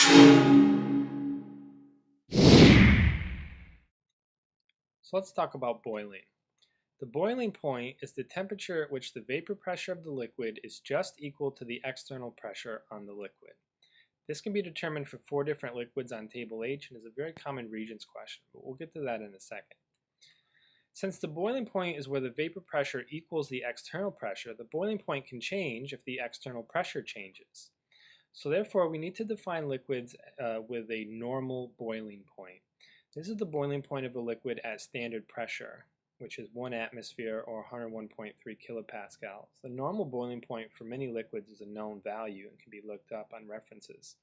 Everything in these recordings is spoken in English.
So let's talk about boiling. The boiling point is the temperature at which the vapor pressure of the liquid is just equal to the external pressure on the liquid. This can be determined for 4 different liquids on table H and is a very common Regents question, but we'll get to that in a second. Since the boiling point is where the vapor pressure equals the external pressure, the boiling point can change if the external pressure changes. So therefore, we need to define liquids with a normal boiling point. This is the boiling point of a liquid at standard pressure, which is 1 atmosphere or 101.3 kilopascals. The normal boiling point for many liquids is a known value and can be looked up on references.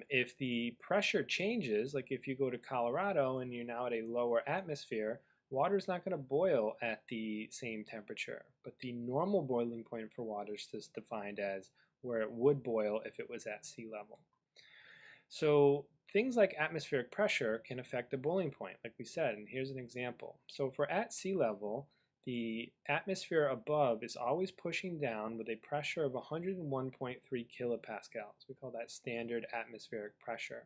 If the pressure changes, like if you go to Colorado and you're now at a lower atmosphere, water is not going to boil at the same temperature. But the normal boiling point for water is defined as where it would boil if it was at sea level. So things like atmospheric pressure can affect the boiling point, like we said, and here's an example. So if we're at sea level, the atmosphere above is always pushing down with a pressure of 101.3 kilopascals. We call that standard atmospheric pressure.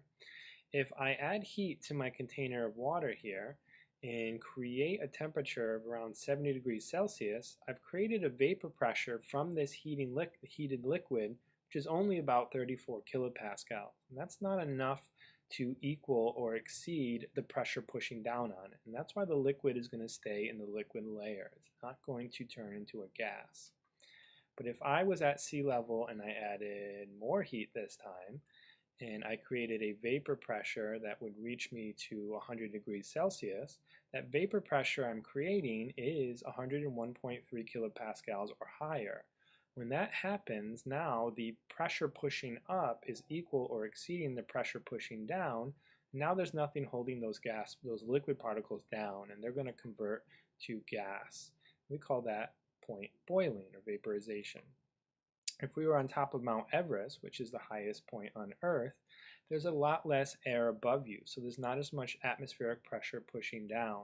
If I add heat to my container of water here and create a temperature of around 70 degrees Celsius, I've created a vapor pressure from this heated liquid, which is only about 34 kilopascals. And that's not enough to equal or exceed the pressure pushing down on it. And that's why the liquid is going to stay in the liquid layer. It's not going to turn into a gas. But if I was at sea level and I added more heat this time, and I created a vapor pressure that would reach me to 100 degrees Celsius, that vapor pressure I'm creating is 101.3 kilopascals or higher. When that happens, now the pressure pushing up is equal or exceeding the pressure pushing down. Now there's nothing holding those liquid particles down, and they're going to convert to gas. We call that point boiling or vaporization. If we were on top of Mount Everest, which is the highest point on Earth, there's a lot less air above you, so there's not as much atmospheric pressure pushing down.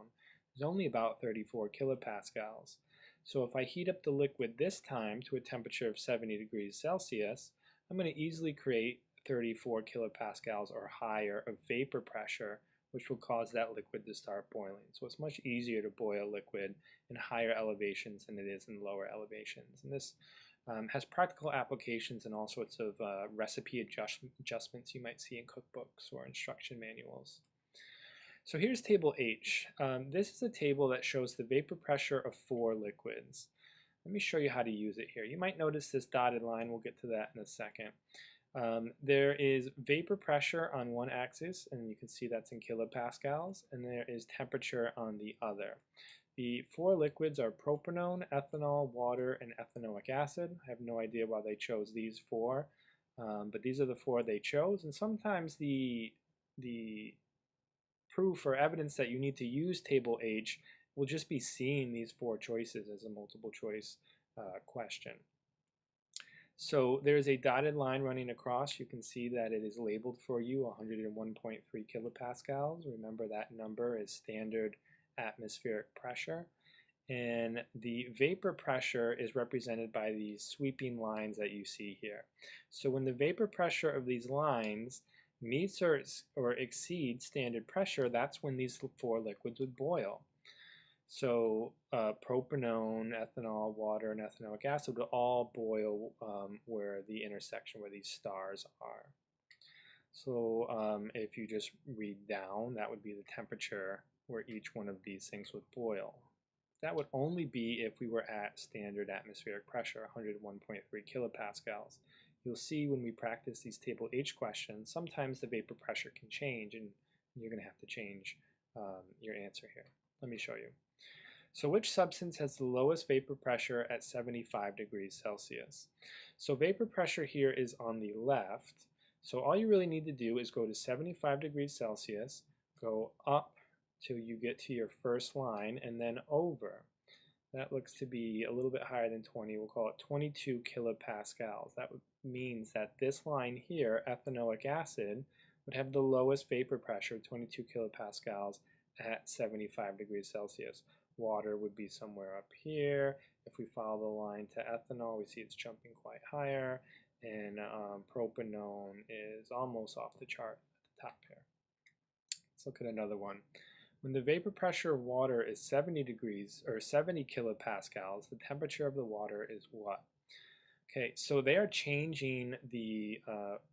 There's only about 34 kilopascals. So if I heat up the liquid this time to a temperature of 70 degrees Celsius, I'm going to easily create 34 kilopascals or higher of vapor pressure, which will cause that liquid to start boiling. So it's much easier to boil liquid in higher elevations than it is in lower elevations. And this has practical applications in all sorts of recipe adjustments you might see in cookbooks or instruction manuals. So here's table H. This is a table that shows the vapor pressure of 4 liquids. Let me show you how to use it here. You might notice this dotted line. We'll get to that in a second. There is vapor pressure on one axis, and you can see that's in kilopascals, and there is temperature on the other. The 4 liquids are propanone, ethanol, water, and ethanoic acid. I have no idea why they chose these 4, but these are the 4 they chose. And sometimes the proof or evidence that you need to use table H will just be seeing these 4 choices as a multiple choice question. So there's a dotted line running across. You can see that it is labeled for you 101.3 kilopascals. Remember that number is standard atmospheric pressure. And the vapor pressure is represented by these sweeping lines that you see here. So when the vapor pressure of these lines meets or exceeds standard pressure, that's when these 4 liquids would boil. So propanone, ethanol, water, and ethanoic acid will all boil where the intersection, where these stars are. So if you just read down, that would be the temperature where each one of these things would boil. That would only be if we were at standard atmospheric pressure, 101.3 kilopascals. You'll see when we practice these table H questions, sometimes the vapor pressure can change, and you're going to have to change your answer here. Let me show you. So which substance has the lowest vapor pressure at 75 degrees Celsius? So vapor pressure here is on the left. So all you really need to do is go to 75 degrees Celsius, go up till you get to your first line, and then over. That looks to be a little bit higher than 20. We'll call it 22 kilopascals. That means that this line here, ethanoic acid, would have the lowest vapor pressure, 22 kilopascals, at 75 degrees Celsius. Water would be somewhere up here. If we follow the line to ethanol, we see it's jumping quite higher. and propanone is almost off the chart at the top here. Let's look at another one. When the vapor pressure of water is 70 degrees or 70 kilopascals, the temperature of the water is what? Okay, so they are changing the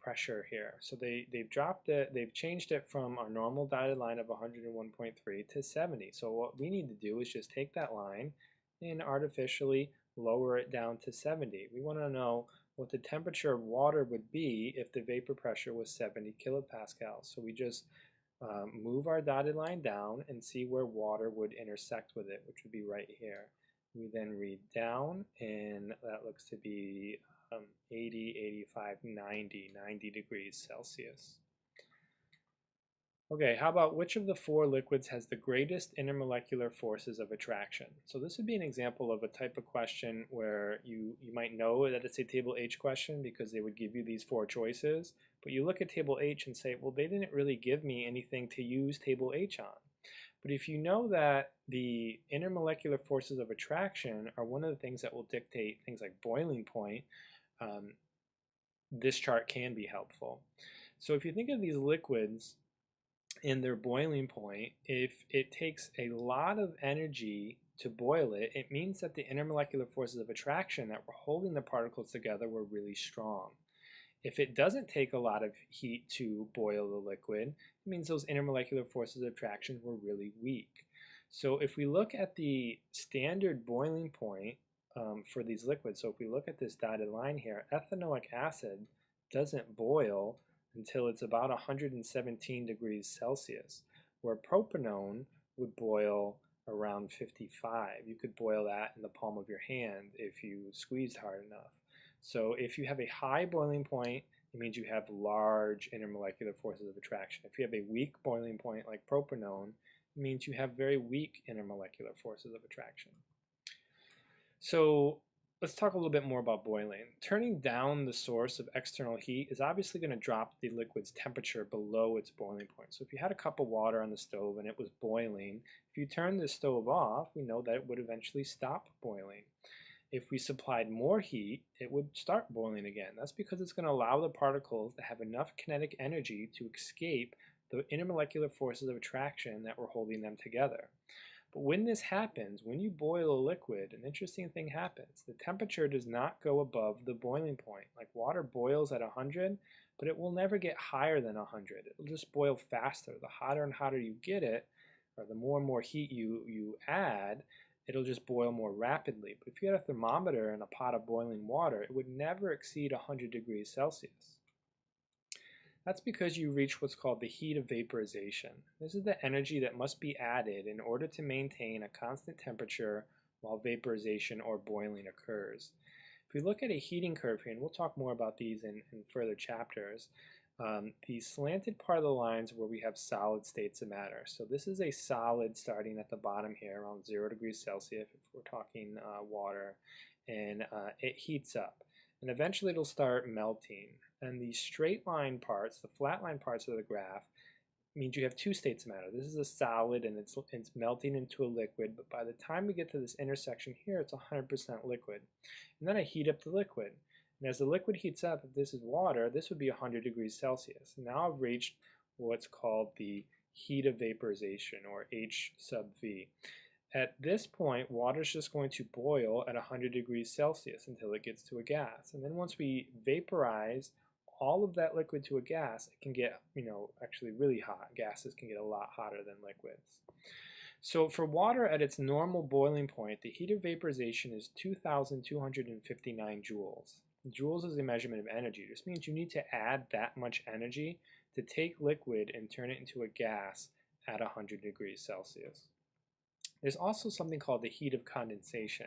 pressure here. So they've dropped it, they've changed it from our normal dotted line of 101.3 to 70. So what we need to do is just take that line and artificially lower it down to 70. We want to know what the temperature of water would be if the vapor pressure was 70 kilopascals. So we just move our dotted line down and see where water would intersect with it, which would be right here. We then read down, and that looks to be 80, 85, 90 degrees Celsius. Okay, how about which of the four liquids has the greatest intermolecular forces of attraction? So this would be an example of a type of question where you might know that it's a table H question because they would give you these four choices, but you look at table H and say, well, they didn't really give me anything to use table H on. But if you know that the intermolecular forces of attraction are one of the things that will dictate things like boiling point, this chart can be helpful. So if you think of these liquids in their boiling point, if it takes a lot of energy to boil it, it means that the intermolecular forces of attraction that were holding the particles together were really strong. If it doesn't take a lot of heat to boil the liquid, it means those intermolecular forces of attraction were really weak. So if we look at the standard boiling point for these liquids, so if we look at this dotted line here, ethanoic acid doesn't boil until it's about 117 degrees Celsius, where propanone would boil around 55. You could boil that in the palm of your hand if you squeezed hard enough. So if you have a high boiling point, it means you have large intermolecular forces of attraction. If you have a weak boiling point like propanone, it means you have very weak intermolecular forces of attraction. So let's talk a little bit more about boiling. Turning down the source of external heat is obviously going to drop the liquid's temperature below its boiling point. So if you had a cup of water on the stove and it was boiling, if you turn the stove off, we know that it would eventually stop boiling. If we supplied more heat, it would start boiling again. That's because it's going to allow the particles to have enough kinetic energy to escape the intermolecular forces of attraction that were holding them together. But when this happens, when you boil a liquid, an interesting thing happens. The temperature does not go above the boiling point. Like water boils at 100, but it will never get higher than 100. It'll just boil faster. The hotter and hotter you get it, or the more and more heat you add, it'll just boil more rapidly. But if you had a thermometer in a pot of boiling water, it would never exceed 100 degrees Celsius. That's because you reach what's called the heat of vaporization. This is the energy that must be added in order to maintain a constant temperature while vaporization or boiling occurs. If we look at a heating curve here, and we'll talk more about these in further chapters, the slanted part of the lines where we have solid states of matter. So this is a solid starting at the bottom here around 0 degrees Celsius if we're talking water, and it heats up. And eventually it'll start melting. And the straight line parts, the flat line parts of the graph, means you have two states of matter. This is a solid and it's melting into a liquid, but by the time we get to this intersection here, it's 100% liquid. And then I heat up the liquid. And as the liquid heats up, if this is water, this would be 100 degrees Celsius. And now I've reached what's called the heat of vaporization, or H sub V. At this point, water is just going to boil at 100 degrees Celsius until it gets to a gas. And then once we vaporize all of that liquid to a gas, it can get, actually really hot. Gases can get a lot hotter than liquids. So for water at its normal boiling point, the heat of vaporization is 2,259 joules. Joules is a measurement of energy. This means you need to add that much energy to take liquid and turn it into a gas at 100 degrees Celsius. There's also something called the heat of condensation.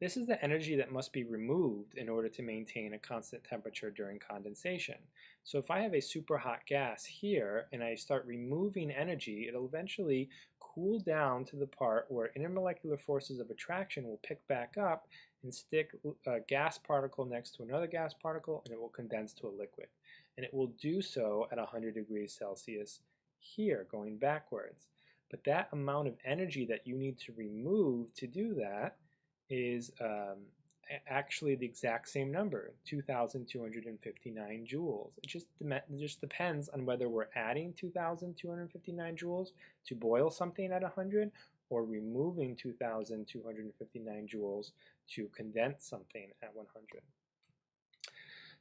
This is the energy that must be removed in order to maintain a constant temperature during condensation. So if I have a super hot gas here and I start removing energy, it'll eventually cool down to the part where intermolecular forces of attraction will pick back up and stick a gas particle next to another gas particle, and it will condense to a liquid. And it will do so at 100 degrees Celsius here, going backwards. But that amount of energy that you need to remove to do that is actually the exact same number, 2,259 joules. It just depends on whether we're adding 2,259 joules to boil something at 100 or removing 2,259 joules to condense something at 100.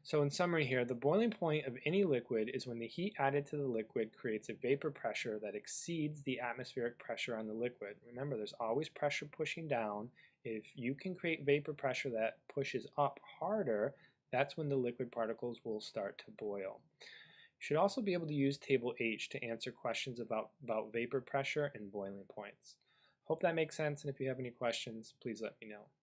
So in summary here, the boiling point of any liquid is when the heat added to the liquid creates a vapor pressure that exceeds the atmospheric pressure on the liquid. Remember, there's always pressure pushing down. If you can create vapor pressure that pushes up harder, that's when the liquid particles will start to boil. You should also be able to use Table H to answer questions about vapor pressure and boiling points. Hope that makes sense, and if you have any questions, please let me know.